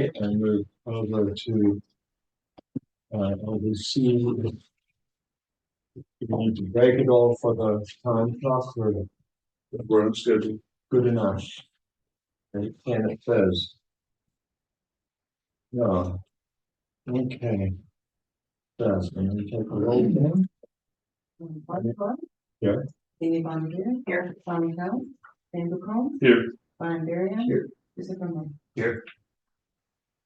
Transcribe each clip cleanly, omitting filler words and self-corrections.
Okay, and move over to LDC. You need to break it all for the time clock, or We're on schedule. good enough? And it says no. Okay. Does and we take a roll down? Yeah. Amy Bonnevier. Here. Tommy Coe. Andrew Combs. Here. Brian Darian. Here. Christopher Moore. Here.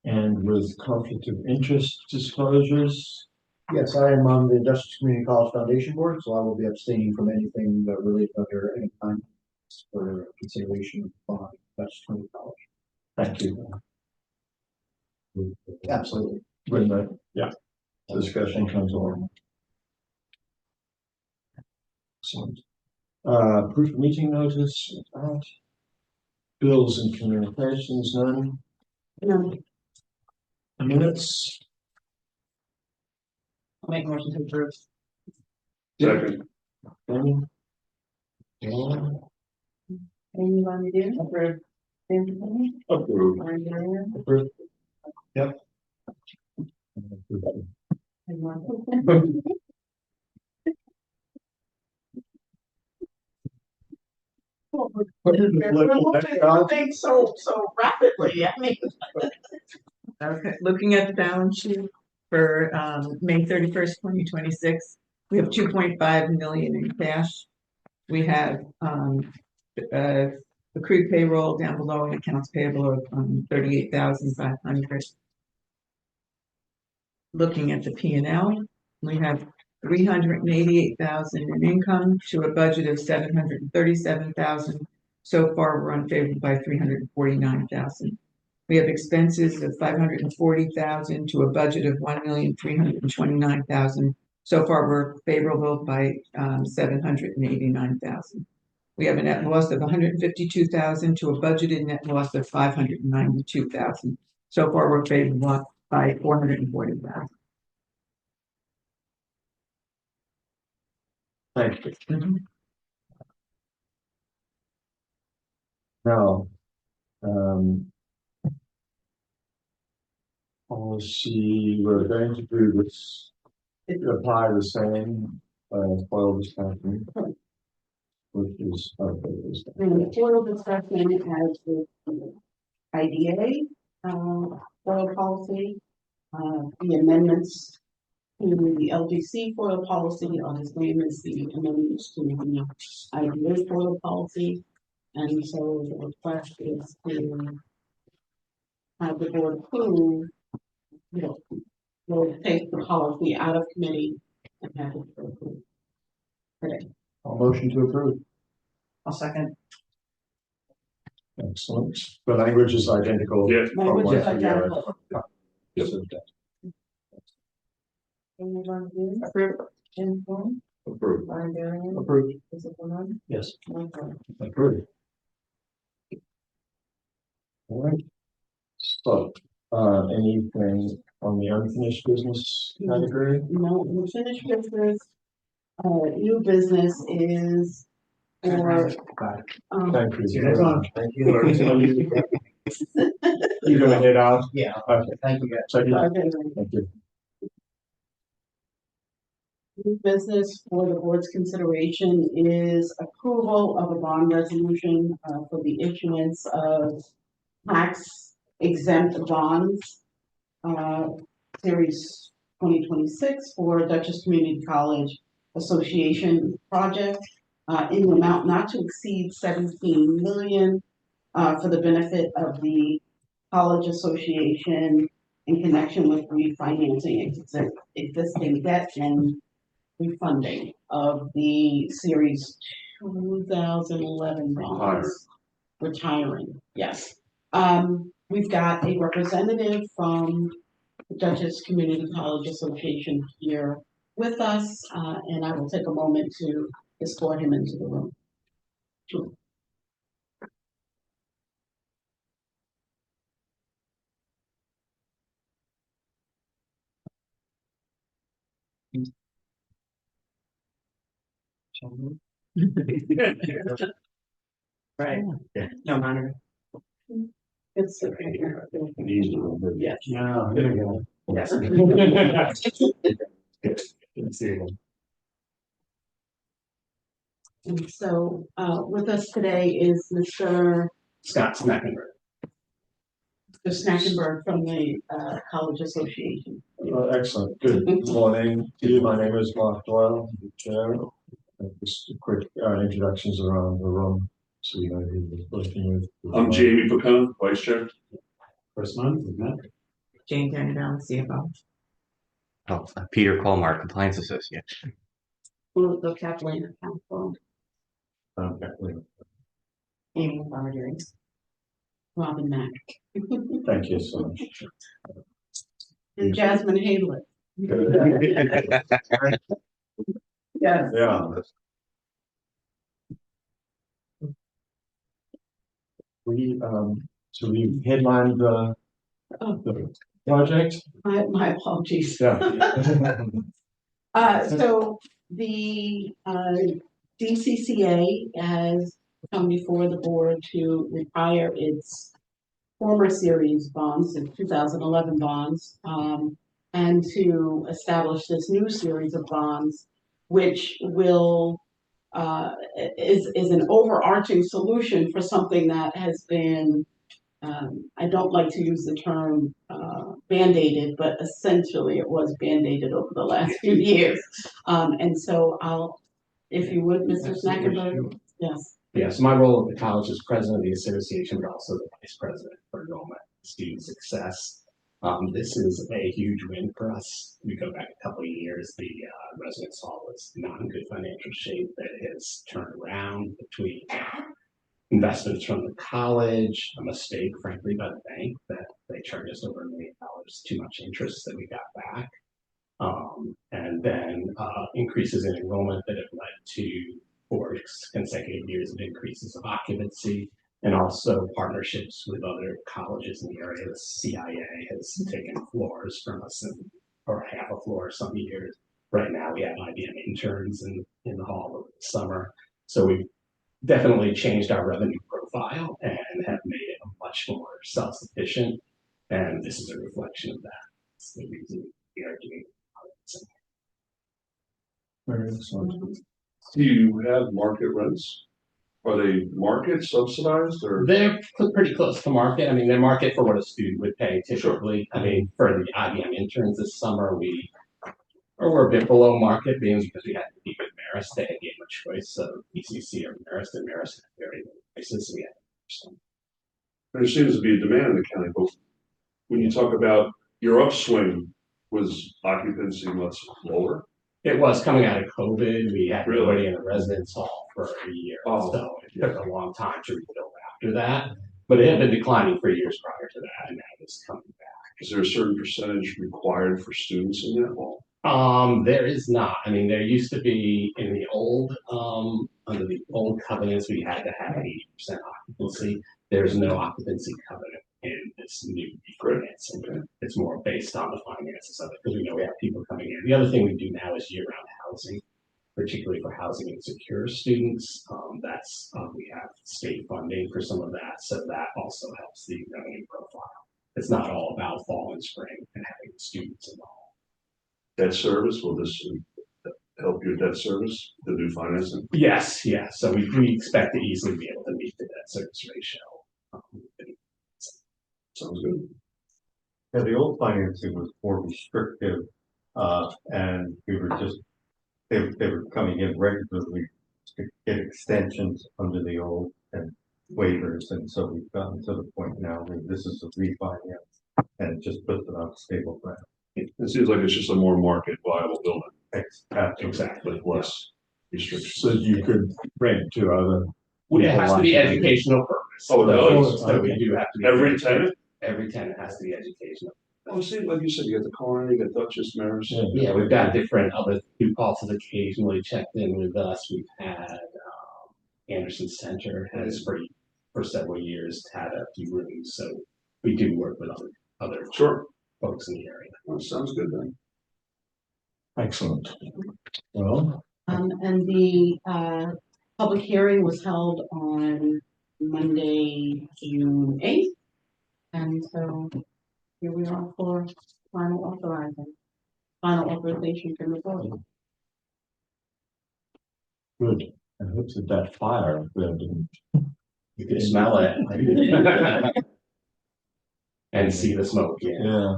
And with conflict of interest disclosures. Yes, I am on the Justice Community College Foundation Board, so I will be abstaining from anything that relates under any time for consideration by Justice Community College. Thank you. Absolutely. When the discussion comes along. Excellent. Proof of meeting notice, out. Bills and communications, none. No. Minutes. I'll make a motion to approve. Second. Any? Amy Bonnevier. Approve. Andrew Combs. Approved. Brian Darian. Approved. Yep. And Mark. Things so rapidly. I mean, okay, looking at the balance sheet for May 31st, 2026, we have 2.5 million in cash. We have accrued payroll down below and accounts payable of 38,500. Looking at the P&L, we have 388,000 in income to a budget of 737,000. So far, we're unfavorable by 349,000. We have expenses of 540,000 to a budget of 1,329,000. So far, we're favorable by 789,000. We have a net loss of 152,000 to a budgeted net loss of 592,000. So far, we're favorable by 440,000. Thank you. Now, policy, we're going to do this, apply the same foil discussion, which is, The foil discussion has the IDA, foil policy, the amendments to the LDC foil policy are the same as the amendments to the IDA foil policy. And so the request is to have the board approve, we'll take the policy out of committee and have it approved today. I'll motion to approve. I'll second. excellent. The language is identical. Yes. from Language one is to the other. identical. Yes. Amy Bonnevier. Approved. Jim Thorne. Approved. Brian Darian. Approved. Christopher Moore. Yes. Mike Moore. Approved. All right. So, anything on the unfinished business category? No, unfinished business, new business is for, Thank you. See you next time. Thank you. You're gonna head out? Yeah. Okay. Thank you, guys. Second. okay, Thank you. new business for the board's consideration is approval of a bond resolution, for the issuance of tax exempt bonds, series 2026 for Dutchess Community College Association project, in the amount not to exceed 17 million, for the benefit of the college association in connection with refinancing existing debt and refunding of the series 2011 bonds. Retiring, yes. We've got a representative from the Dutchess Community College Association here with us, and I will take a moment to escort him into the room. Sure. Right. No monitor. It's okay here. Yes. Yeah, there you go. Yes. And so, with us today is Mr. Scott Snackenberg. Snackenberg from the, College Association. Excellent, good morning to you. My name is Mark Doyle, the chair. Just a quick introductions around the room, so you know who we're working with. I'm Jamie Pacone, Vice Chair. First month, isn't it? Jane Danielle, CFO. Oh, Peter Colmar, Compliance Associate. We'll go Kathleen at council. Okay. Amy Barger. Robin Mack. Thank you so much. And Jasmine Haylet. Yes. Yeah. So we headlined the project. My apologies. Yeah. So the DCCA has come before the board to retire its former series bonds, the 2011 bonds, and to establish this new series of bonds, which will is an overarching solution for something that has been, I don't like to use the term band-aided, but essentially it was band-aided over the last few years. And so if you would, Mr. Snackenberg, yes. Yes, my role at the college is president of the association, but also the vice president for enrollment and student success. This is a huge win for us. We go back a couple of years, the residence hall was not in good financial shape. That has turned around between investments from the college, a mistake, frankly, by the bank that they charged us over $1 million too much interest that we got back. And then increases in enrollment that have led to 4 consecutive years of increases of occupancy, and also partnerships with other colleges in the area. The CIA has taken floors from us, or half a floor some years. Right now we have IBM interns in the hall over the summer. So we've definitely changed our revenue profile and have made it much more self-sufficient. And this is a reflection of that. It's the reason we are doing it. Very excellent. Do you have market rents? Are they market subsidized or? They're pretty close to market. I mean, they're market for what a student would pay typically. I mean, for the IBM interns this summer, we're a bit below market, being because we had to keep with Marist. They had given a choice of ECC or Marist, and Marist had very low prices, so we had to. There seems to be a demand in the county, but when you talk about your upswing, was occupancy much lower? It was coming out of COVID. We had Really? everybody in the residence hall for a year, Oh, so it took a long time to rebuild after that. But it had been declining for years prior to that, and now it's coming back. Is there a certain percentage required for students in that hall? There is not. I mean, there used to be in the old, under the old covenants, we had to have 80% occupancy. There's no occupancy covenant in this new financing. Okay. It's more based on the finances of it, because we know we have people coming in. The other thing we do now is year-round housing, particularly for housing insecure students. We have state funding for some of that, so that also helps the revenue profile. It's not all about fall and spring and having students involved. Debt service, will this help your debt service, the new financing? Yes, yes. So we expect to easily be able to meet the debt service ratio. Sounds good. Yeah, the old financing was more restrictive, and we were just, they were coming in regularly to get extensions under the old and waivers, and so we've gotten to the point now where this is a refinance, and it just puts it on stable ground. It seems like it's just a more market viable building. Exactly. With less restrictions. So you could rent to other. It has to be educational purpose. Oh, it does? So we do have to be. Every tenant? Every tenant has to be educational. Oh, see, like you said, you got the coroner, you got Duchess, Marist. Yeah, we've got different other New Paltz has occasionally checked in with us. We've had Anderson Center has for several years had a few rooms, so we do work with other Sure. folks in the area. Well, sounds good then. Excellent. Well, And the public hearing was held on Monday, June 8th. And so here we are for final authorization from the board. Good. I hope that fire didn't. You can smell it. And see the smoke, yeah. Yeah.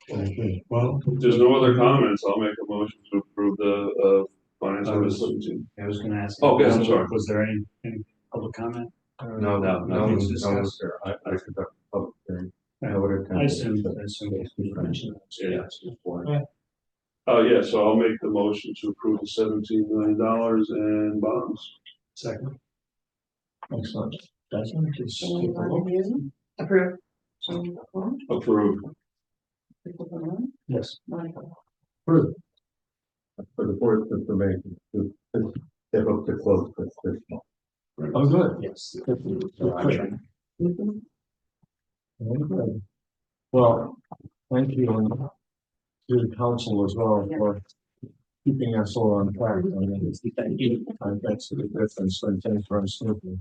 Okay, well. If there's no other comments, I'll make a motion to approve the, finance I order was- 17. I was gonna ask. Oh, yes, I'm sorry. Was there any public comment? No, No, no, discussed. sir. I conduct public hearing. I would attend. I assume it's mentioned. Yeah. Oh, yeah, so I'll make the motion to approve the $17 million in bonds. Second. Excellent. That's one. Approve. Approved. Yes. For the board's information, they hope to close this month. Oh, good. Yes. Okay. Well, thank you, and to the council as well for keeping us all on track. I mean, Thank you. that's the difference when things run smoothly.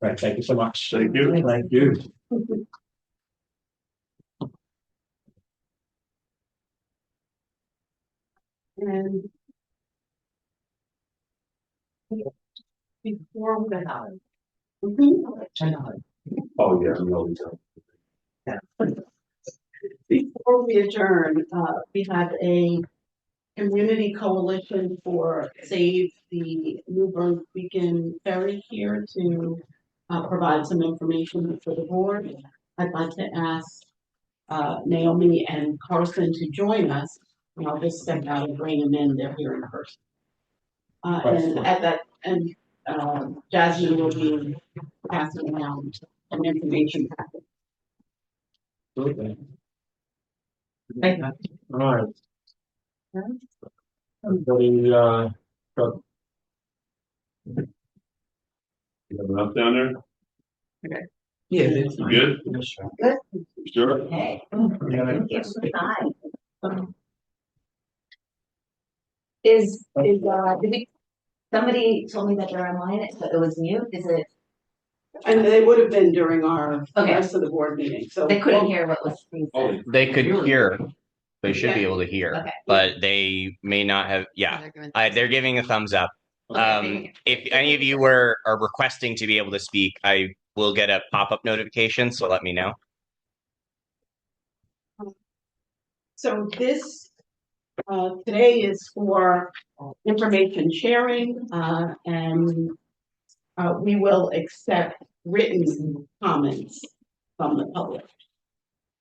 Right, thank you so much. Thank you. Thank you. And before we go. Oh, yeah, no, we don't. Before we adjourn, we have a community coalition for Save the Newburgh Beacon Ferry here to provide some information for the board. I'd like to ask Naomi and Carson to join us, and I'll just step out and bring them in. They're here in person. And at that, and Jasmine will be passing around an information packet. Okay. Thank you. All right. Everybody, got You have enough down there? Yeah, You good? Good. Sure? Hey. Yes, hi. Is, did we, somebody told me that they're online, so it was mute, is it, And they would have been during our Okay. rest of the board meeting, so. they couldn't hear what was being said? They could hear. They should be able to hear, Okay. but they may not have. Yeah, they're giving a thumbs up. If any of you are requesting to be able to speak, I will get a pop-up notification, so let me know. So this, today is for information sharing, and we will accept written comments from the public.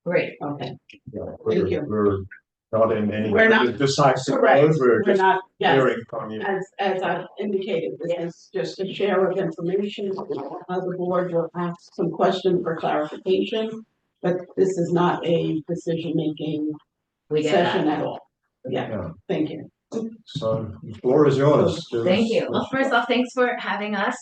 Great. Okay. Thank you. We're not in any We're not- decisive Correct. mode, we're We're just not, yes, hearing from you. as I've indicated, this is just a share of information. The board will ask some questions for clarification, but this is not a decision-making We get session that. at all. Yeah, Yeah. thank you. So the floor is yours. Thank you. Well, first off, thanks for having us.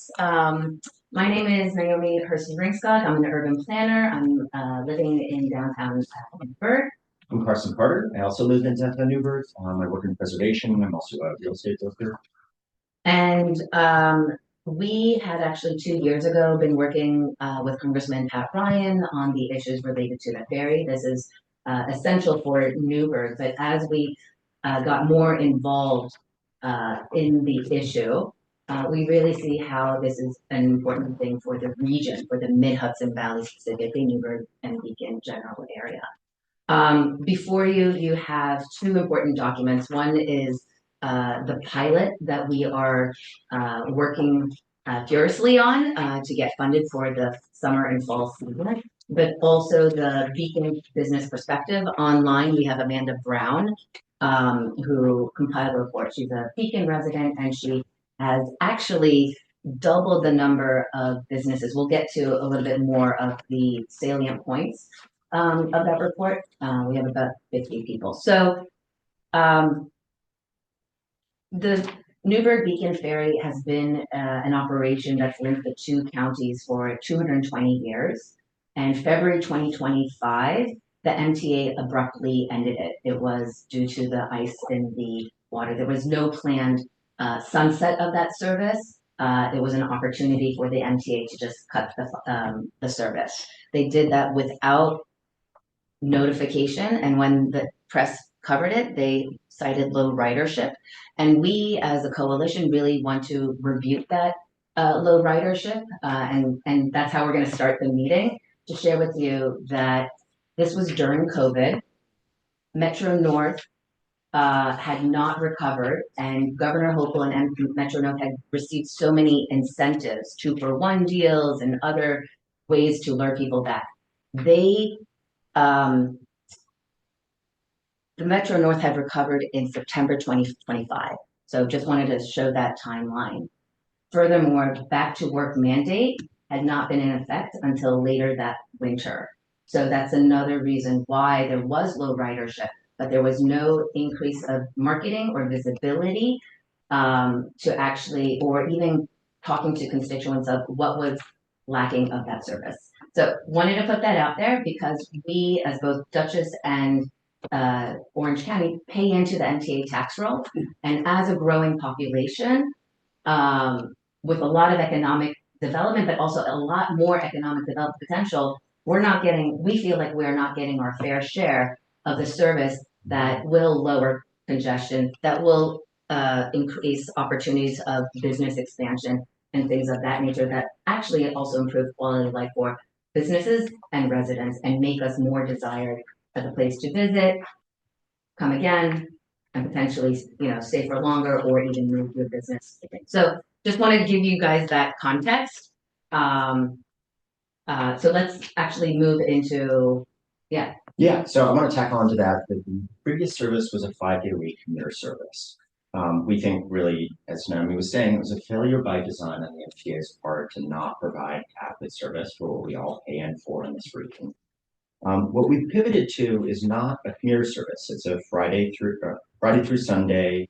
My name is Naomi Herson-Ringscott. I'm an urban planner. I'm living in downtown Newburgh. I'm Carson Carter. I also live in downtown Newburgh. I work in preservation. I'm also a real estate broker. And we had actually 2 years ago been working with Congressman Pat Ryan on the issues related to the ferry. This is essential for Newburgh, but as we got more involved in the issue, we really see how this is an important thing for the region, for the Mid-Hudson Valley, specifically Newburgh and Beacon general area. Before you, you have 2 important documents. One is the pilot that we are working furiously on to get funded for the summer and fall season, but also the Beacon Business Perspective. Online, we have Amanda Brown, who compiled a report. She's a Beacon resident, and she has actually doubled the number of businesses. We'll get to a little bit more of the salient points of that report. We have about 50 people. So the Newburgh Beacon Ferry has been an operation that's linked the 2 counties for 220 years. And February 2025, the MTA abruptly ended it. It was due to the ice in the water. There was no planned sunset of that service. it was an opportunity for the MTA to just cut the service. They did that without notification, and when the press covered it, they cited low ridership. And we, as a coalition, really want to rebuke that low ridership, and that's how we're going to start the meeting, to share with you that this was during COVID. Metro North had not recovered, and Governor Hochul and Metro North had received so many incentives, 2-for-1 deals and other ways to lure people back. They the Metro North had recovered in September 2025. So just wanted to show that timeline. Furthermore, back to work mandate had not been in effect until later that winter. So that's another reason why there was low ridership, but there was no increase of marketing or visibility to actually, or even talking to constituents of what was lacking of that service. So wanted to put that out there because we, as both Dutchess and Orange County, pay into the MTA tax roll, and as a growing population with a lot of economic development, but also a lot more economic development potential, we feel like we're not getting our fair share of the service that will lower congestion, that will increase opportunities of business expansion and things of that nature, that actually also improve quality of life for businesses and residents and make us more desired as a place to visit, come again, and potentially, stay for longer or even move your business. So just want to give you guys that context. So let's actually move into, Yeah, so I want to tack on to that. The previous service was a 5-day-a-week commuter service. We think really, as Naomi was saying, it was a failure by design on the MTA's part to not provide adequate service for what we all pay in for in this region. What we've pivoted to is not a commuter service. It's a Friday through Sunday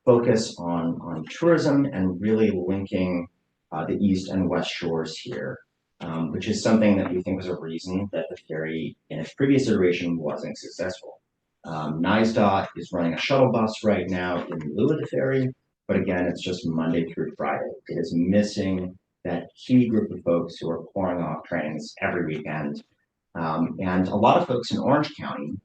focus on tourism and really linking the East and West Shores here, which is something that we think was a reason that the ferry in its previous iteration wasn't successful. NYSDOT is running a shuttle bus right now in lieu of the ferry, but again, it's just Monday through Friday. It is missing that key group of folks who are pouring off trains every weekend. And a lot of folks in Orange County,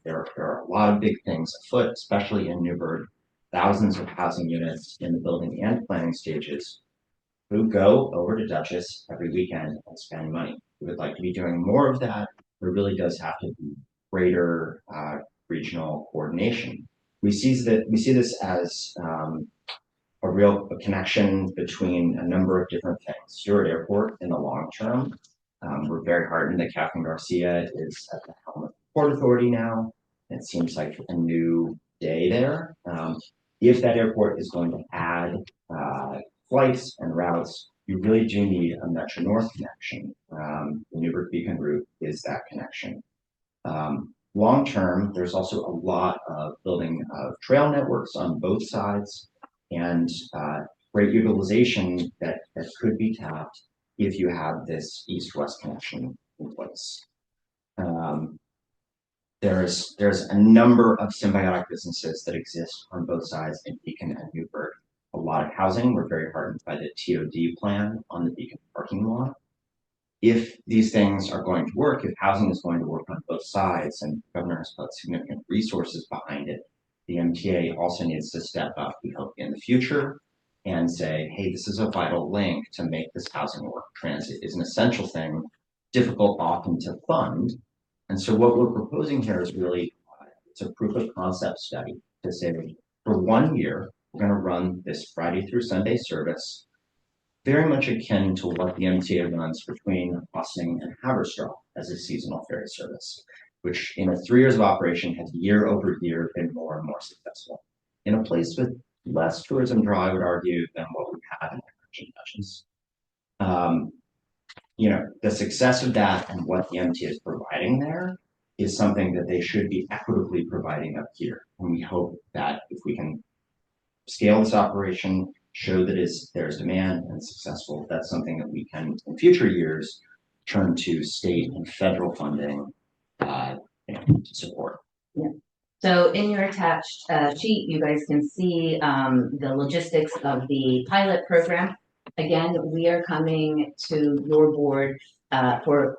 there are a lot of big things afoot, especially in Newburgh, thousands of housing units in the building and planning stages, who go over to Dutchess every weekend and spend money. We would like to be doing more of that. There really does have to be greater regional coordination. We see this as a real connection between a number of different things. Stewart Airport in the long term. We're very heartened that Catherine Garcia is at the helm of the Port Authority now. It seems like a new day there. If that airport is going to add flights and routes, you really do need a Metro North connection. The Newburgh Beacon route is that connection. Long term, there's also a lot of building of trail networks on both sides and great utilization that could be tapped if you have this east-west connection in place. There's a number of symbiotic businesses that exist on both sides in Beacon and Newburgh. A lot of housing. We're very heartened by the TOD plan on the Beacon parking lot. If these things are going to work, if housing is going to work on both sides, and the governor has put significant resources behind it, the MTA also needs to step up, we hope, in the future and say, hey, this is a vital link to make this housing work. Transit is an essential thing, difficult often to fund. And so what we're proposing here is really, it's a proof of concept study to say, for 1 year, we're going to run this Friday through Sunday service, very much akin to what the MTA runs between Ossining and Haverstraw as a seasonal ferry service, which in 3 years of operation has year over year been more and more successful. In a place with less tourism draw, I would argue, than what we have in the Dutchess. The success of that and what the MTA is providing there is something that they should be equitably providing up here. And we hope that if we can scale this operation, show that there's demand and successful, that's something that we can, in future years, turn to state and federal funding to support. Yeah. So in your attached sheet, you guys can see the logistics of the pilot program. Again, we are coming to your board for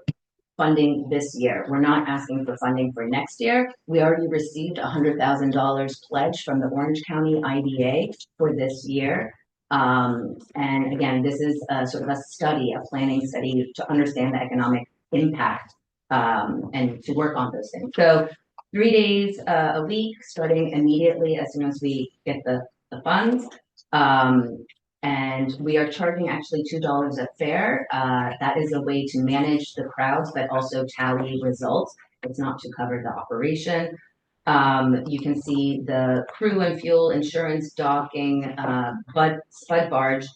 funding this year. We're not asking for funding for next year. We already received $100,000 pledge from the Orange County IDA for this year. And again, this is a sort of a study, a planning study to understand the economic impact and to work on those things. So 3 days a week, starting immediately as soon as we get the funds. And we are charging actually $2 a fare. That is a way to manage the crowds, but also tally results. It's not to cover the operation. You can see the crew and fuel, insurance, docking, spud barge,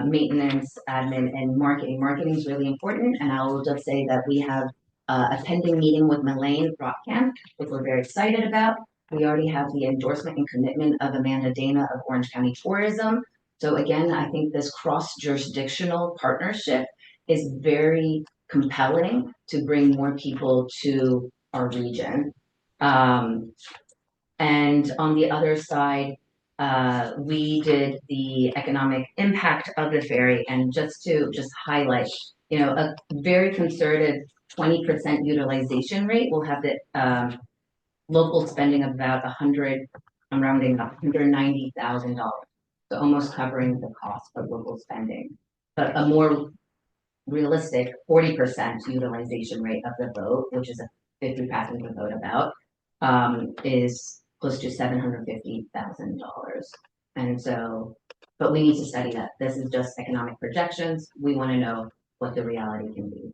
maintenance, admin, and marketing. Marketing is really important, and I will just say that we have a pending meeting with Melaine Rotkamp, which we're very excited about. We already have the endorsement and commitment of Amanda Dana of Orange County Tourism. So again, I think this cross-jurisdictional partnership is very compelling to bring more people to our region. And on the other side, we did the economic impact of the ferry, and just to highlight, a very conservative 20% utilization rate will have the local spending of about I'm rounding up, $190,000. So almost covering the cost of local spending. But a more realistic 40% utilization rate of the boat, which is a 50 passenger boat about, is close to $750,000. And so, but we need to study that. This is just economic projections. We want to know what the reality can be.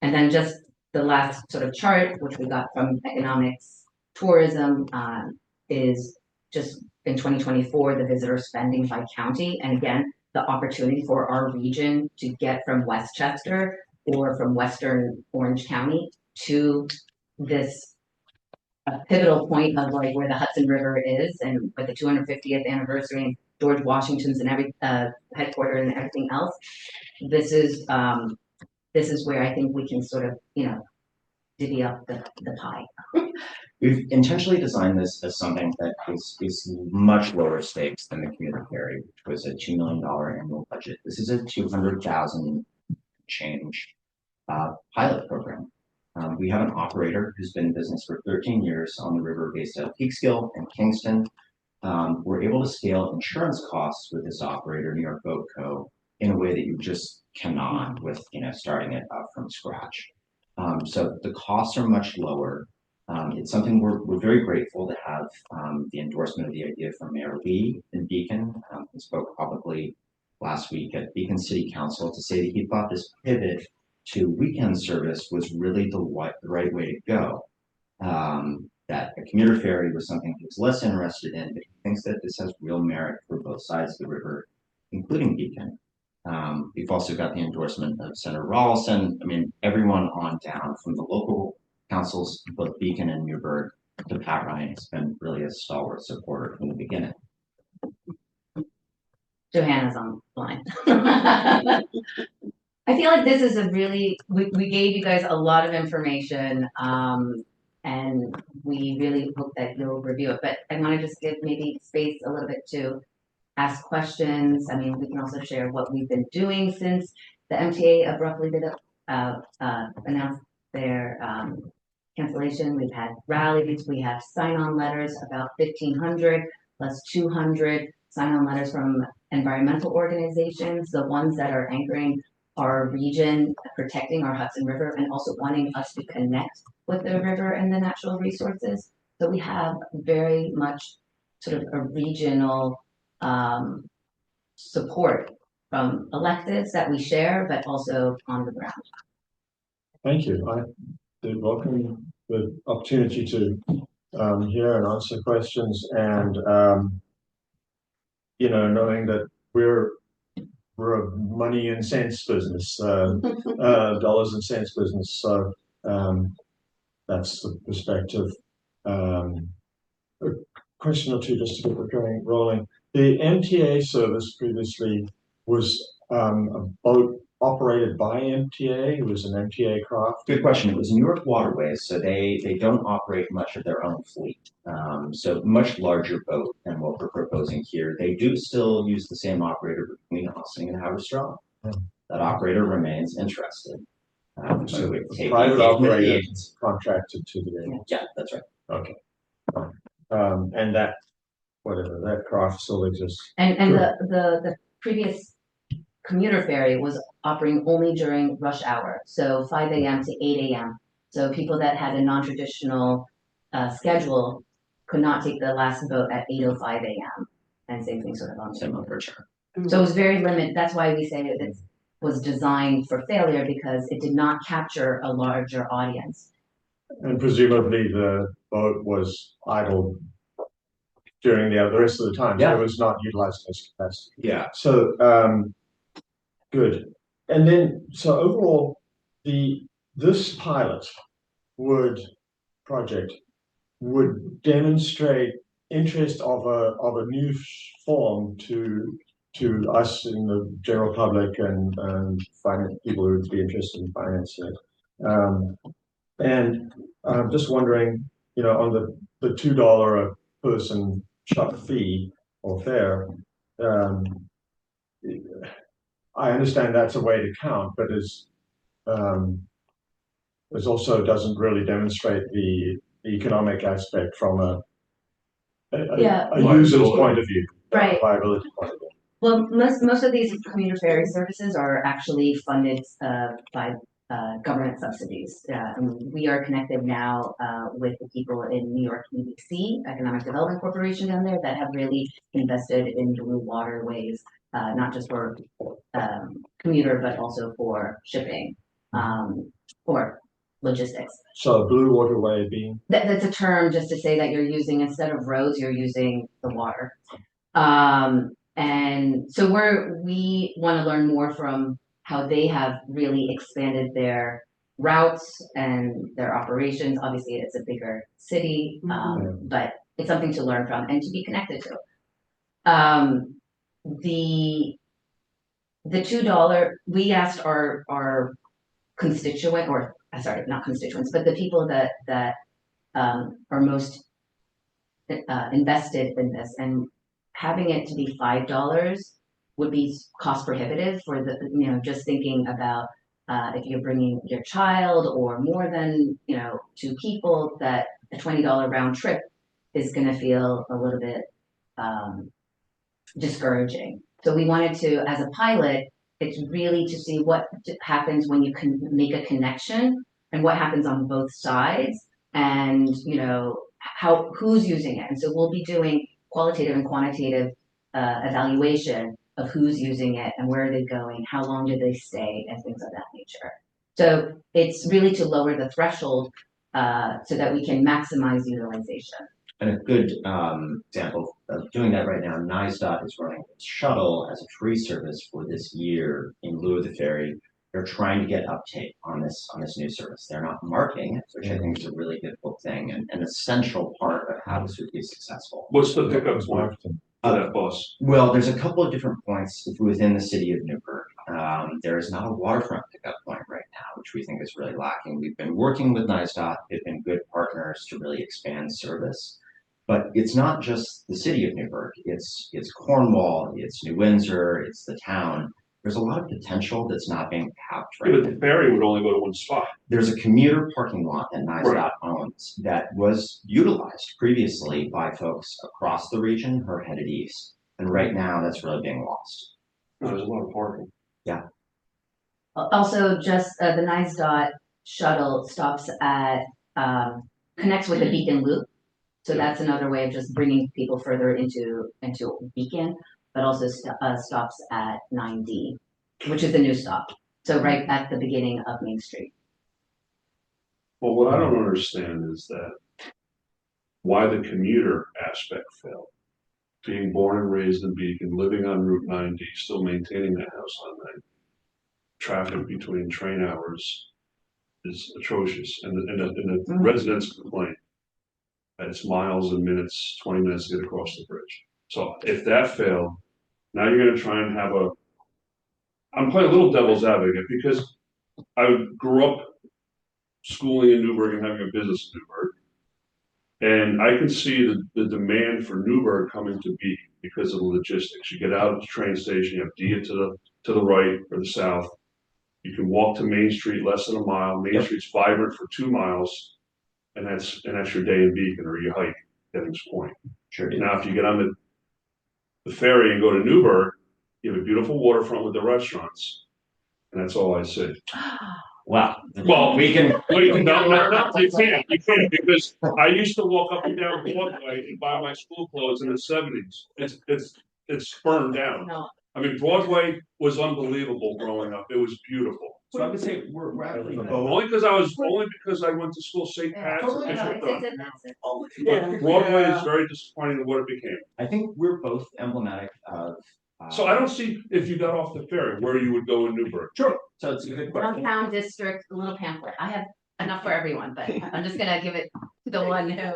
And then just the last sort of chart, which we got from economics tourism, is just in 2024, the visitor spending by county. And again, the opportunity for our region to get from Westchester or from Western Orange County to this pivotal point of like where the Hudson River is and with the 250th anniversary and George Washington's and every headquarters and everything else. This is where I think we can sort of, divvy up the pie. We've intentionally designed this as something that is much lower stakes than the commuter ferry, which was a $2 million annual budget. This is a 200,000 change pilot program. We have an operator who's been in business for 13 years on the river based out of Peekskill and Kingston. We're able to scale insurance costs with this operator, New York Boat Co., in a way that you just cannot with starting it up from scratch. So the costs are much lower. It's something we're very grateful to have the endorsement of the idea from Mayor Lee in Beacon. He spoke publicly last week at Beacon City Council to say that he thought this pivot to weekend service was really the right way to go. That a commuter ferry was something he was less interested in, but he thinks that this has real merit for both sides of the river, including Beacon. We've also got the endorsement of Senator Rawlson. I mean, everyone on down from the local councils, both Beacon and Newburgh, to Pat Ryan has been really a stalwart supporter from the beginning. Johanna's on the line. I feel like this is a really, we gave you guys a lot of information, and we really hope that you'll review it. But I want to just give maybe space a little bit to ask questions. I mean, we can also share what we've been doing since the MTA abruptly did announced their cancellation. We've had rallies, we have sign-on letters, about 1,500 plus 200 sign-on letters from environmental organizations, the ones that are anchoring our region, protecting our Hudson River, and also wanting us to connect with the river and the natural resources. So we have very much sort of a regional support from electives that we share, but also on the ground. Thank you. I do welcome the opportunity to hear and answer questions, and knowing that we're a money and cents business, dollars and cents business. So that's the perspective. A question or two just to get it rolling. The MTA service previously was a boat operated by MTA? It was an MTA craft? Good question. It was New York Waterways, so they don't operate much of their own fleet. So much larger boat than what we're proposing here. They do still use the same operator between Austin and Haverstraw. That operator remains interested. So it take private operator agents. contracted to the agent. Yeah, that's right. Okay. And that, whatever, that craft still exists. And Sure. the previous commuter ferry was operating only during rush hour, so 5 a.m. to 8 a.m. So people that had a non-traditional schedule could not take the last boat at 8:05 a.m. And same thing sort of on Similar return. So it was very limited. That's why we say it was designed for failure, because it did not capture a larger audience. And presumably the boat was idle during the rest of the time. Yeah. So it was not utilizing its capacity. Yeah. So good. And then so overall, this pilot project would demonstrate interest of a new form to us in the general public and people who would be interested in financing it. And I'm just wondering, on the $2 a person shop fee or fare, I understand that's a way to count, but it also doesn't really demonstrate the economic aspect from a user's point of view, right? Viability point of view. Well, most of these commuter ferry services are actually funded by government subsidies. And we are connected now with the people in New York EDC, Economic Development Corporation down there, that have really invested in blue waterways, not just for commuter, but also for shipping or logistics. So blue waterway being? That's a term just to say that you're using, instead of roads, you're using the water. And so we want to learn more from how they have really expanded their routes and their operations. Obviously, it's a bigger city, but it's something to learn from and to be connected to. The $2, we asked our constituent, or sorry, not constituents, but the people that are most invested in this, and having it to be $5 would be cost prohibitive for just thinking about if you're bringing your child or more than 2 people, that a $20 round trip is going to feel a little bit discouraging. So we wanted to, as a pilot, it's really to see what happens when you can make a connection and what happens on both sides, and who's using it. And so we'll be doing qualitative and quantitative evaluation of who's using it and where are they going, how long do they stay, and things of that nature. So it's really to lower the threshold so that we can maximize utilization. And a good example of doing that right now, NYSDOT is running a shuttle as a free service for this year in lieu of the ferry. They're trying to get uptake on this new service. They're not marketing it, which I think is a really difficult thing and an essential part of how this would be successful. What's the pickup point for that bus? Well, there's a couple of different points within the city of Newburgh. There is not a waterfront pickup point right now, which we think is really lacking. We've been working with NYSDOT. They've been good partners to really expand service. But it's not just the city of Newburgh. It's Cornwall, it's New Windsor, it's the town. There's a lot of potential that's not being tapped right now. But the ferry would only go to one spot. There's a commuter parking lot that NYSDOT owns that was utilized previously by folks across the region who are headed east. And right now that's really being lost. No, there's a lot of parking. Yeah. Also, just the NYSDOT shuttle stops at, connects with the Beacon Loop. So that's another way of just bringing people further into Beacon, but also stops at 9D, which is the new stop. So right at the beginning of Main Street. Well, what I don't understand is that why the commuter aspect failed. Being born and raised in Beacon, living on Route 9D, still maintaining that house on 9D. Traffic between train hours is atrocious, and the residents complain. It's miles and minutes, 20 minutes to get across the bridge. So if that failed, now you're going to try and have I'm playing a little devil's advocate because I grew up schooling in Newburgh and having a business in Newburgh. And I can see the demand for Newburgh coming to be because of the logistics. You get out of the train station, you have Dia to the right or the south. You can walk to Main Street less than a mile. Main Street's vibrant for 2 miles, and that's your day in Beacon or you hike Gettings Point. Sure do. Now, if you get on the ferry and go to Newburgh, you have a beautiful waterfront with the restaurants, and that's all I see. Well, We can. No, you can't because I used to walk up and down Broadway and buy my school clothes in the '70s. It's burned down. No. I mean, Broadway was unbelievable growing up. It was beautiful. so I would say we're actually Only because I went to school St. Pat's. Totally. But Broadway is very disappointing in what it became. I think we're both emblematic of. So I don't see if you got off the ferry where you would go in Newburgh. Sure. So it's a good question. Downtown district, a little pamphlet. I have enough for everyone, but I'm just gonna give it to the one who,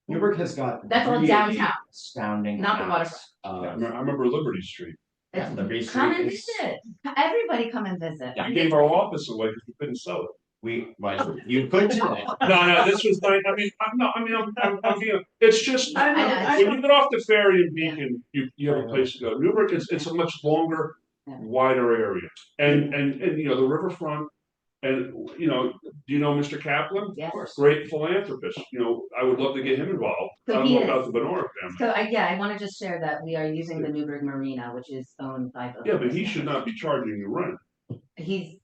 Newburgh has got. that's all really downtown, Astounding. not the amounts waterfront. of- I remember Liberty Street. Yeah, Liberty Come Street and is- visit. Everybody come and visit. Yeah. We gave our office away because we couldn't sell it. You could do it. No, this was nice. I mean, I'm being, it's just, I know, I when you get off the ferry in Beacon, you have a place to go. Newburgh, it's a much longer, wider area. And you know, the riverfront, and, you know, do you know Mr. Kaplan? Yes. Great philanthropist. You know, I would love to get him involved. I So don't he know is. about the Benora family. So I want to just share that we are using the Newburgh Marina, which is owned by both. Yeah, but he should not be charging you rent. He's,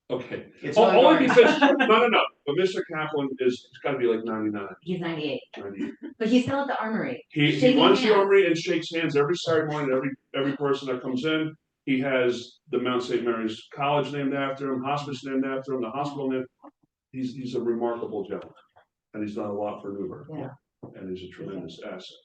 Okay. It's Oh, not only our- because, no. But Mr. Kaplan he's gotta be like 99, he's 98, 98. but he's still at the Armory. He Shaking runs the hands. armory and shakes hands every Saturday morning, every person that comes in. He has the Mount St. Mary's College named after him, hospice named after him, the hospital named. He's a remarkable gentleman, and he's done a lot for Newburgh. Yeah. And he's a tremendous asset.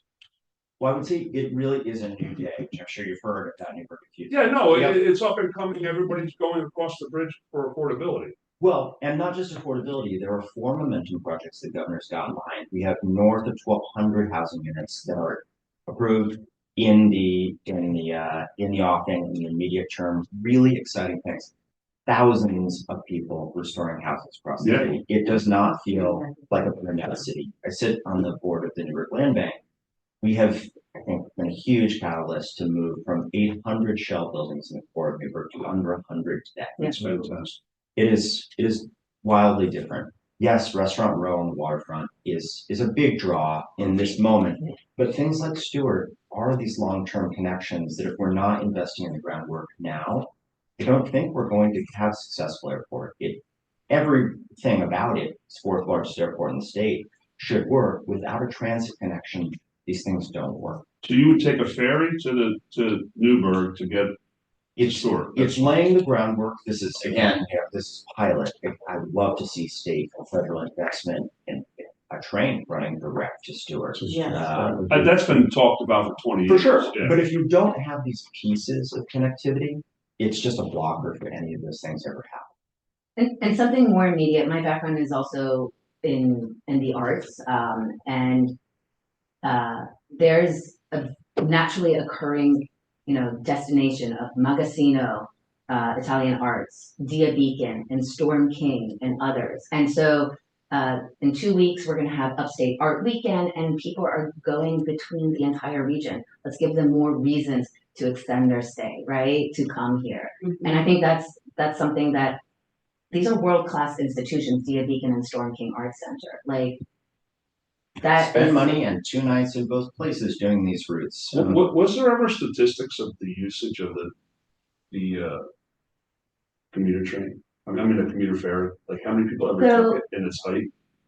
Well, I would say it really is a new day, which I'm sure you've heard about Newburgh a few Yeah, times. no, Yep. it's up and coming. Everybody's going across the bridge for affordability. Well, and not just affordability, there are 4 momentum projects the governor's got in mind. We have north of 1,200 housing units that are approved in the offing in the immediate term. Really exciting things. Thousands of people restoring houses across the city. It does not feel like a burned out city. I sit on the board of the Newburgh Land Bank. We have, I think, been a huge catalyst to move from 800 shell buildings in the core of Newburgh to under 100 today. It's fantastic. It is wildly different. Yes, Restaurant Row on the waterfront is a big draw in this moment, but things like Stewart are these long-term connections that if we're not investing in the groundwork now, I don't think we're going to have a successful airport. Everything about it, it's 4th largest airport in the state, should work. Without a transit connection, these things don't work. So you would take a ferry to Newburgh to get Stewart. It's laying the groundwork. This is, again, this is pilot. I would love to see state or federal investment in a train running direct to Stewart. Yeah. That's been talked about for 20 years. For sure. Yeah. But if you don't have these pieces of connectivity, it's just a blocker for any of those things ever happen. And something more immediate, my background is also in the arts, and there's a naturally occurring, destination of Magazzino, Italian arts, Dia Beacon, and Storm King, and others. And so in 2 weeks, we're going to have Upstate Art Weekend, and people are going between the entire region. Let's give them more reasons to extend their stay, right? To come here. And I think that's something that these are world-class institutions, Dia Beacon and Storm King Art Center. Like that. Spend money and 2 nights in both places doing these routes. Was there ever statistics of the usage of the commuter train? I mean, the commuter ferry. Like how many people ever took it in its height?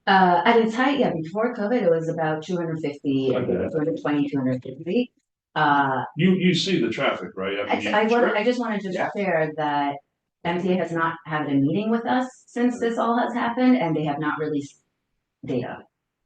At its height, yeah, before COVID, it was about 250, 220, 250. You see the traffic, right? I just wanted to share that MTA has not had a meeting with us since this all has happened, and they have not released data.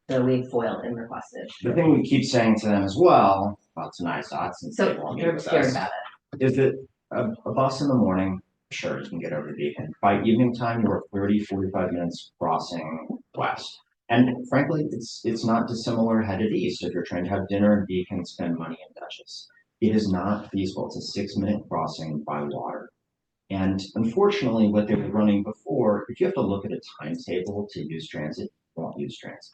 So we've foiled and requested. The thing we keep saying to them as well, tonight's odds, and So they're scared about it. is that a bus in the morning, sure, you can get over to Beacon. By evening time, you're 30, 45 minutes crossing west. And frankly, it's not dissimilar headed east if you're trying to have dinner in Beacon, spend money in Dutchess. It is not feasible. It's a 6-minute crossing by water. And unfortunately, what they were running before, if you have to look at a timetable to use transit, you won't use transit.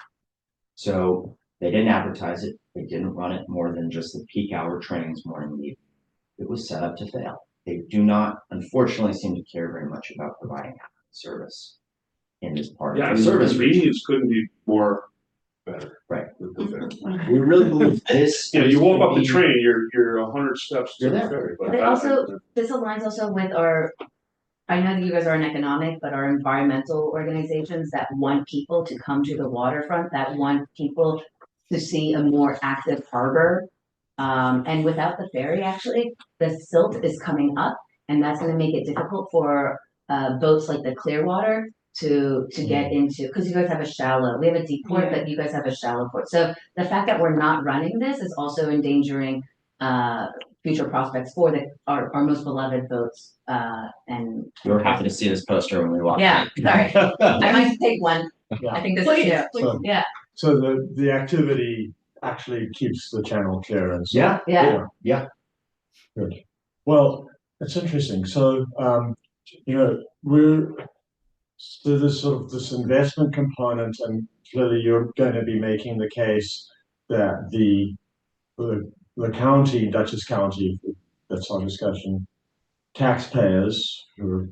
So they didn't advertise it. They didn't run it more than just the peak hour trains morning and evening. It was set up to fail. They do not, unfortunately, seem to care very much about providing service in this part Yeah, of the service. convenience couldn't be more better. Right. With the ferry. We really believe this. You know, you walk could up the be- train, you're 100 steps to You're the there. ferry. But But also, this aligns also with our, I know that you guys are an economic, but our environmental organizations that want people to come to the waterfront, that want people to see a more active harbor. And without the ferry, actually, the silt is coming up, and that's gonna make it difficult for boats like the Clearwater to get into, because you guys have a shallow, we have a deep port, but you guys have a shallow port. So the fact that we're not running this is also endangering future prospects for our most beloved boats. And You were happy to see this poster when we walked. yeah, sorry, I might take one. Yeah. I think this Please, is please. yeah. So the activity actually keeps the channel clear and so. Yeah. Yeah. Good. Well, it's interesting. So, so there's sort of this investment component, and clearly you're going to be making the case that the county, Dutchess County, that's our discussion, taxpayers who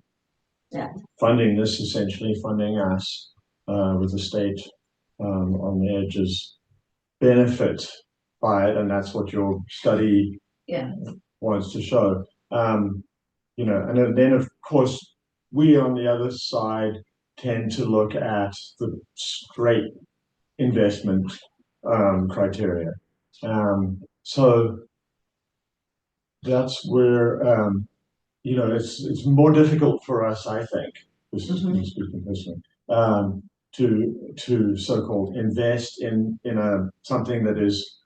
are funding this, essentially funding us with the state on the edges, benefit by it, and that's what your study wants to show. And then of course we on the other side tend to look at the straight investment criteria. So that's where it's more difficult for us, I think. This is me speaking personally. To so-called invest in something that is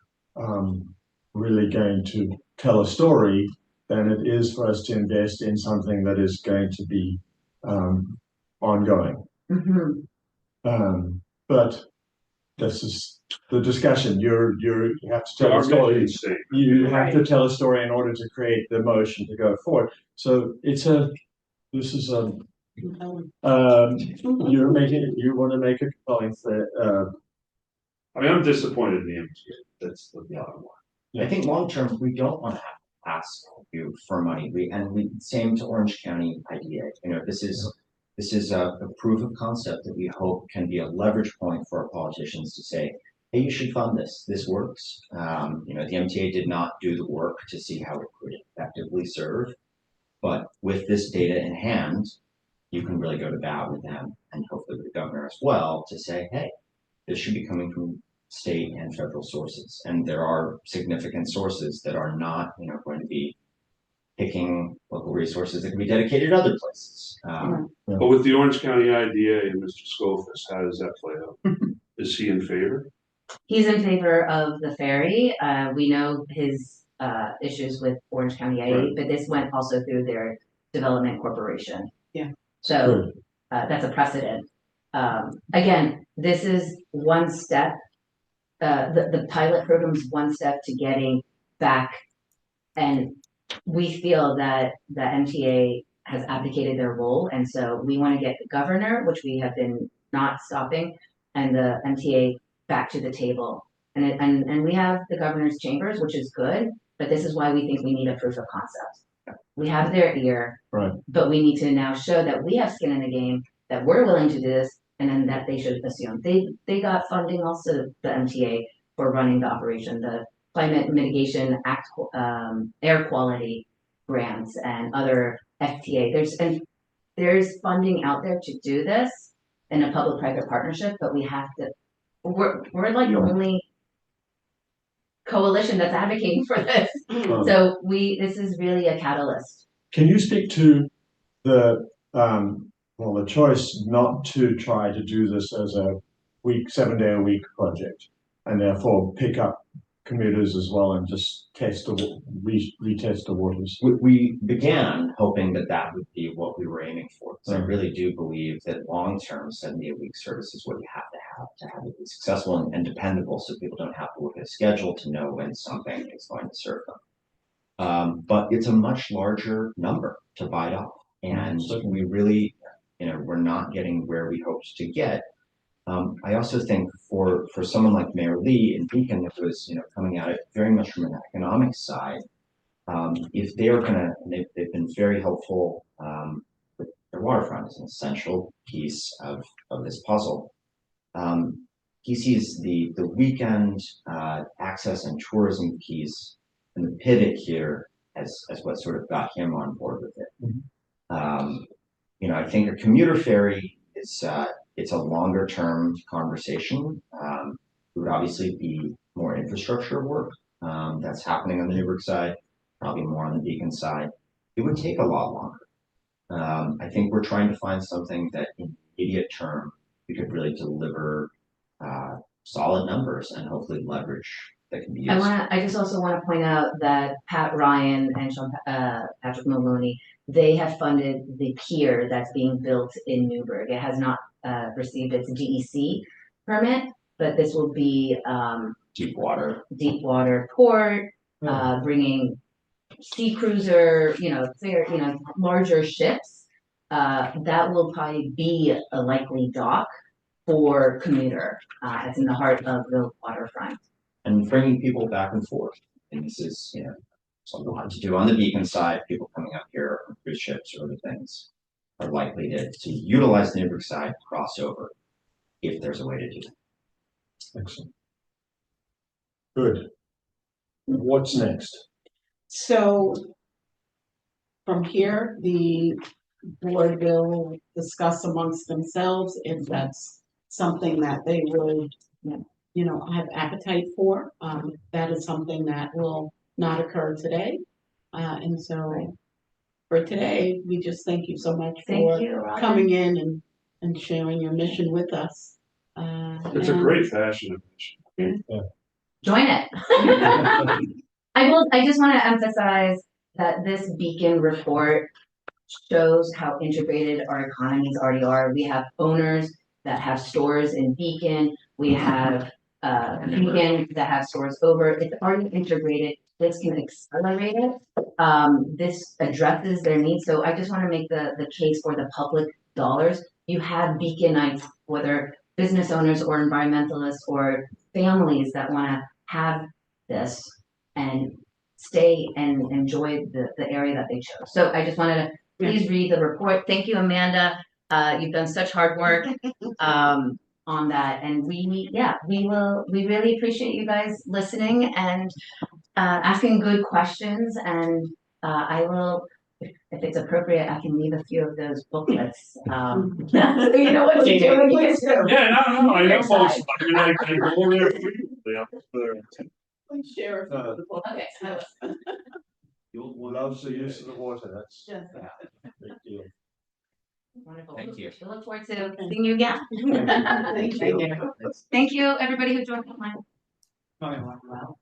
really going to tell a story than it is for us to invest in something that is going to be ongoing. But this is the discussion. You have to tell a story. You have to tell a story in order to create the motion to go forward. So you want to make a compelling I mean, I'm disappointed in the MTA. That's the bottom line. I think long term, we don't want to have to ask you for money. Same to Orange County IDA. This is a proof of concept that we hope can be a leverage point for our politicians to say, hey, you should fund this. This works. The MTA did not do the work to see how it could effectively serve. But with this data in hand, you can really go to bat with them and hopefully with the governor as well to say, hey, this should be coming from state and federal sources. And there are significant sources that are not, going to be picking local resources that can be dedicated to other places. But with the Orange County IDA and Mr. Schofield, how does that play out? Is he in favor? He's in favor of the ferry. We know his issues with Orange County IDA, but this went also through their development corporation. Yeah. So that's a precedent. Again, this is one step. The pilot program is one step to getting back, and we feel that the MTA has abdicated their role, and so we want to get the governor, which we have been not stopping, and the MTA back to the table. And we have the governor's chambers, which is good, but this is why we think we need a proof of concept. We have their ear, right? But we need to now show that we have skin in the game, that we're willing to do this, and then that they should assume. They got funding also, the MTA, for running the operation, the Climate Mitigation Act, air quality grants, and other FTA. There's funding out there to do this in a public-private partnership, but we have to. We're like the only coalition that's advocating for this. So this is really a catalyst. Can you speak to the choice not to try to do this as a 7-day-a-week project, and therefore pick up commuters as well and just retest the waters? We began hoping that would be what we were aiming for. So I really do believe that long-term 7-day-a-week service is what you have to have it be successful and dependable, so people don't have to look at a schedule to know when something is going to serve them. But it's a much larger number to bite off. And we really, we're not getting where we hoped to get. I also think for someone like Mayor Lee in Beacon, that was, coming at it very much from an economic side, if they are gonna, they've been very helpful, with their waterfront is an essential piece of this puzzle. He sees the weekend access and tourism piece and the pivot here as what sort of got him on board with it. I think a commuter ferry is it's a longer term conversation. It would obviously be more infrastructure work that's happening on the Newburgh side, probably more on the Beacon side. It would take a lot longer. I think we're trying to find something that in the immediate term we could really deliver solid numbers and hopefully leverage that can be used. I just also want to point out that Pat Ryan and Patrick Maloney, they have funded the pier that's being built in Newburgh. It has not received its DEC permit, but this will be deep water port, bringing sea cruiser, larger ships. That will probably be a likely dock for commuter. It's in the heart of the waterfront. And bringing people back and forth. And this is, something to do on the Beacon side. People coming up here on cruise ships or other things are likely to utilize the Newburgh side crossover if there's a way to do that. Excellent. Good. What's next? So from here, the board will discuss amongst themselves if that's something that they would, have appetite for. That is something that will not occur today. And so for today, we just thank you so much for coming in and sharing your mission with us. It's a great fashion of mission. Yeah. Join it. I just want to emphasize that this Beacon report shows how integrated our economies already are. We have owners that have stores in Beacon. We have Beacon that have stores over. It's already integrated. This can accelerate it. This addresses their needs. So I just want to make the case for the public dollars. You have Beaconites, whether business owners or environmentalists or families that want to have this and stay and enjoy the area that they chose. So I just wanted to please read the report. Thank you, Amanda. You've done such hard work on that. And we really appreciate you guys listening and asking good questions. And I will, if it's appropriate, I can leave a few of those booklets. So you know what to do when you get to. Yeah, no, I know folks. I mean, I go there frequently. Please share the book. Okay. Loves the use of the water. That's Yes. big deal. Wonderful. Thank you. We look forward to seeing you again. Thank you. Thank you, everybody who joined online. Wow.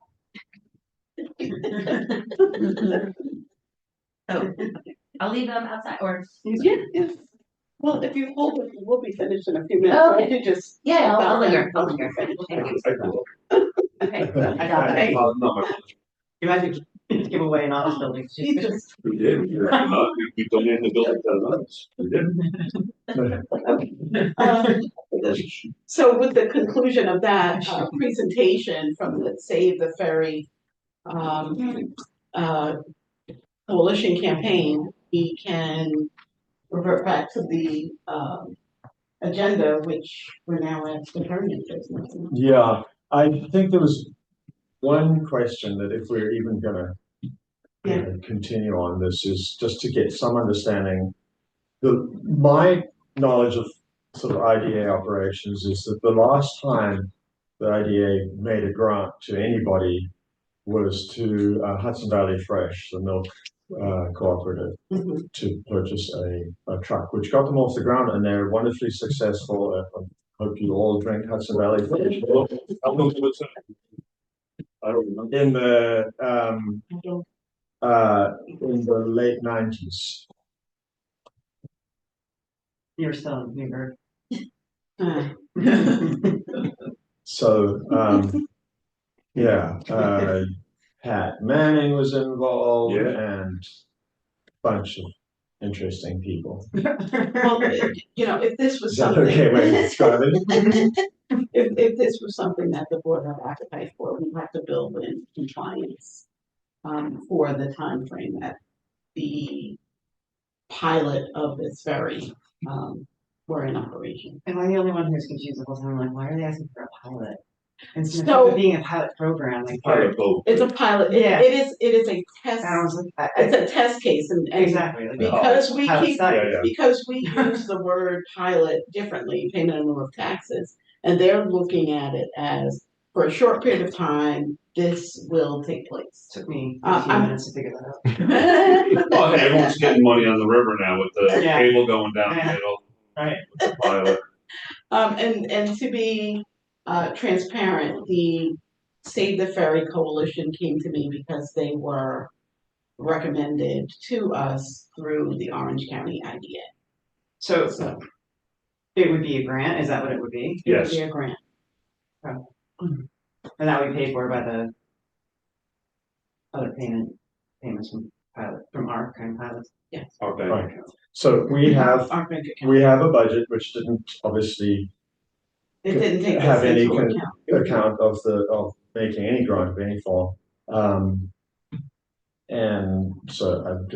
Oh, I'll leave them outside or. Yes. Well, if you hold it, we'll be finished in a few minutes. Oh, So okay. you just. Yeah, I'll linger. Thank you. Okay. I got it. Not my pleasure. Imagine give away an office building. You just. We did. We donated the building to others. We did. So with the conclusion of that presentation from the Save the Ferry coalition campaign, we can revert back to the agenda, which we're now at the permanent business. Yeah, I think there was one question that if we're even going to continue on this is just to get some understanding. My knowledge of sort of IDA operations is that the last time the IDA made a grant to anybody was to Hudson Valley Fresh, the milk cooperative, to purchase a truck, which got them off the ground, and they're wonderfully successful. I hope you all drink Hudson Valley Fresh. I don't remember. In the late 90s. You're still in Newburgh. So, Pat Manning was involved Yeah. and a bunch of interesting people. Well, if this was Is that something. okay way to describe it? If this was something that the board had appetite for, we'd have to build in compliance for the time frame that the pilot of this ferry were in operation. Am I the only one who's confused the whole time? Like, why are they asking for a pilot? Instead So- of being a pilot program, like. Pilot boat. It's a pilot. Yeah. It is a test. I was like, It's a test case, and exactly. Like, because we pilot keep study. Yeah, yeah. because we use the word pilot differently, payment in lieu of taxes, and they're looking at it as for a short period of time, this will take place. Took me Uh, 15 I'm- minutes to figure that out. Well, hey, everyone's getting money on the river now with the Yeah. cable going down the Yeah. middle. Right. With the pilot. And to be transparent, the Save the Ferry Coalition came to me because they were recommended to us through the Orange County IDA. So So it would be a grant? Is that what it would be? it would Yes. be a grant. And that would be paid for by the other payments from our kind of pilots? Our bank Right. account. So we have Our bank account. we have a budget which didn't obviously It didn't take have this any into kind account. account of making any grant of any form. And so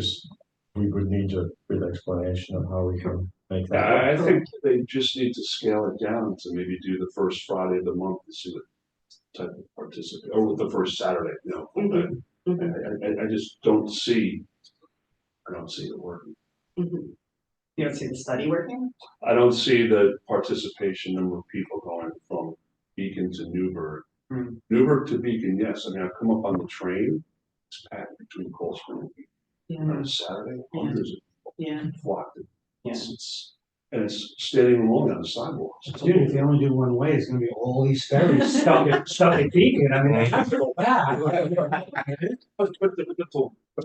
we would need a good explanation of how we can make that I work. think they just need to scale it down to maybe do the first Friday of the month to see what type of participant, or the first Saturday, Mhm. Mhm. I just don't see it working. Mhm. You don't see the study working? I don't see the participation number of people going from Beacon to Newburgh. Hmm. Newburgh to Beacon, yes. I mean, I come up on the train, it's packed between Cold Spring and Beacon. On a Saturday, hundreds Yeah. of flocked. Yeah. And it's standing alone on the sidewalks. It's Dude, if they only do one way, it's gonna be all these ferries stuck at Beacon. I mean, they have to go back.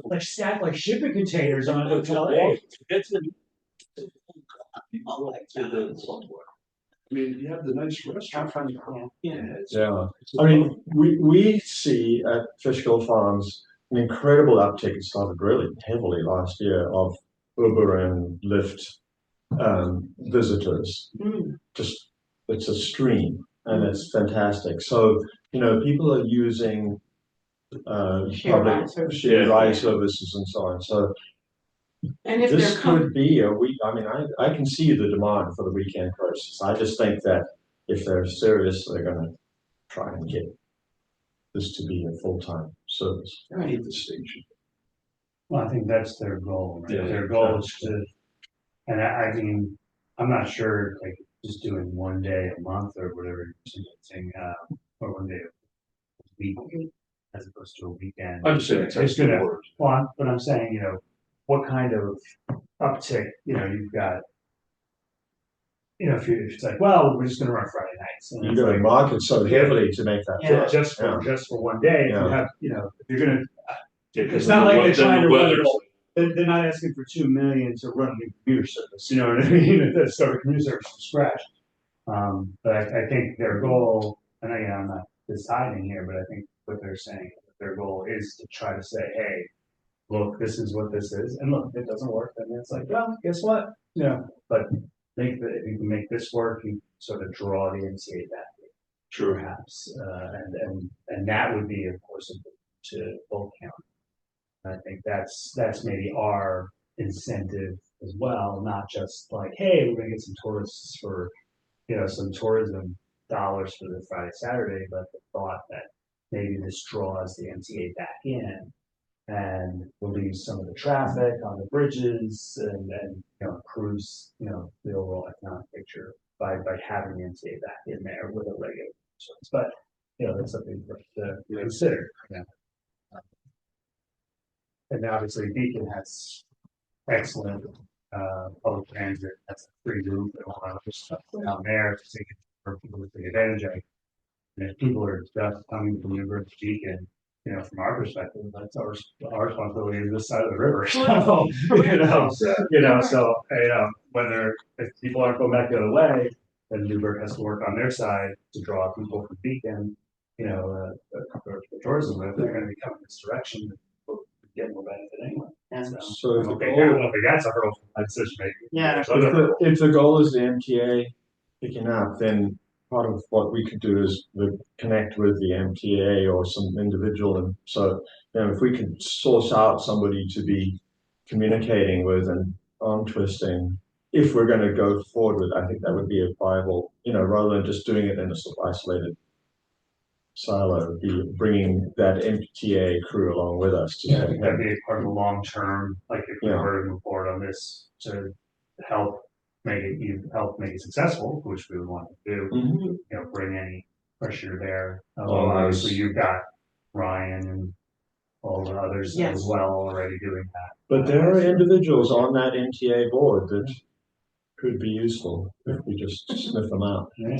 Like stacked like shipping containers on Hotel A. I mean, you have the nice restaurant. Yeah, I mean, we see at Fishkill Farms an incredible uptick. It started really heavily last year of Uber and Lyft visitors. Mm. Just it's a stream and it's fantastic. So people are using Shared public ride services. shared Yeah. ride services and so on. So And if this they're coming, could be a week. I mean, I can see the demand for the weekend process. I just think that if they're serious, they're going to try and get this to be a full-time service. I need the station. Well, I think that's their goal, right? Yeah. Their goal is to, and I mean, I'm not sure, like, just doing one day a month or whatever, you're suggesting, or one day a week, as opposed to a weekend. I'm just saying, It's gonna, well, but I'm saying, what kind of uptick, you've got, if it's like, well, we're just gonna run Friday nights. And You're it's going to like, market so heavily to make that yeah, work. just for one day, if you Yeah. have, if you're gonna, It's it's not like they're trying to run it all. They're not asking for 2 million to run a new commuter service, you know what I mean? To start a commuter service from scratch. But I think their goal, and again, I'm not deciding here, but I think what they're saying, their goal is to try to say, hey, look, this is what this is, and look, if it doesn't work, then it's like, well, guess what? But if you can make this work, you sort of draw the MCA back, True. perhaps, and that would be, of course, to both counties. I think that's maybe our incentive as well, not just like, hey, we're gonna get some tourists for, some tourism dollars for the Friday, Saturday, but the thought that maybe this draws the MTA back in and relieves some of the traffic on the bridges and improves, the overall economic picture by having the MTA back in there with a regular service. But, that's something for us to consider. Yeah. And obviously Beacon has excellent public transit, that's a free route and all that other stuff down there for people to take advantage of. And if people are just coming from Newburgh to Beacon, from our perspective, that's our responsibility on this side of the river. So, if people aren't going back the other way, then Newburgh has to work on their side to draw people from Beacon. tourism, if they're gonna be coming this direction, we'll get more benefit anyway. So if the Okay, I goal- don't think that's a hurdle for my decision making. Yeah. There's other hurdles. If the goal is the MTA picking up, then part of what we could do is connect with the MTA or some individual. And so, if we could source out somebody to be communicating with and arm twisting, if we're going to go forward with, I think that would be a viable, rather than just doing it in a sort of isolated silo, be bringing that MTA crew along with us. Yeah, I think that'd be part of the long term, like if we were to move forward on this to help make it successful, which we would want to do. Mhm. Bring any pressure there. Oh, Obviously, you've got Ryan and all the others Yes. as well already doing that. But there are individuals on that MTA board that could be useful if we just sniff them out. Yeah,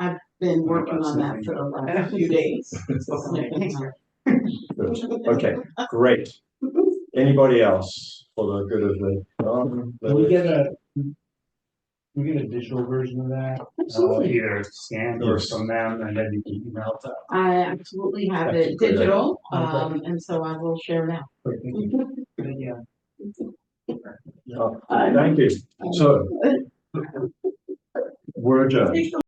I've been working on that for the last few days. Good. Okay, great. Anybody else for the good of the? Can we get a digital version of that? Absolutely. Either scanned or Yes. from them, and then you can email it to us. I absolutely have That's a it great idea. digital, Okay. and so I will share now. Great, thank you. Good idea. Thank you. So we're adjourned.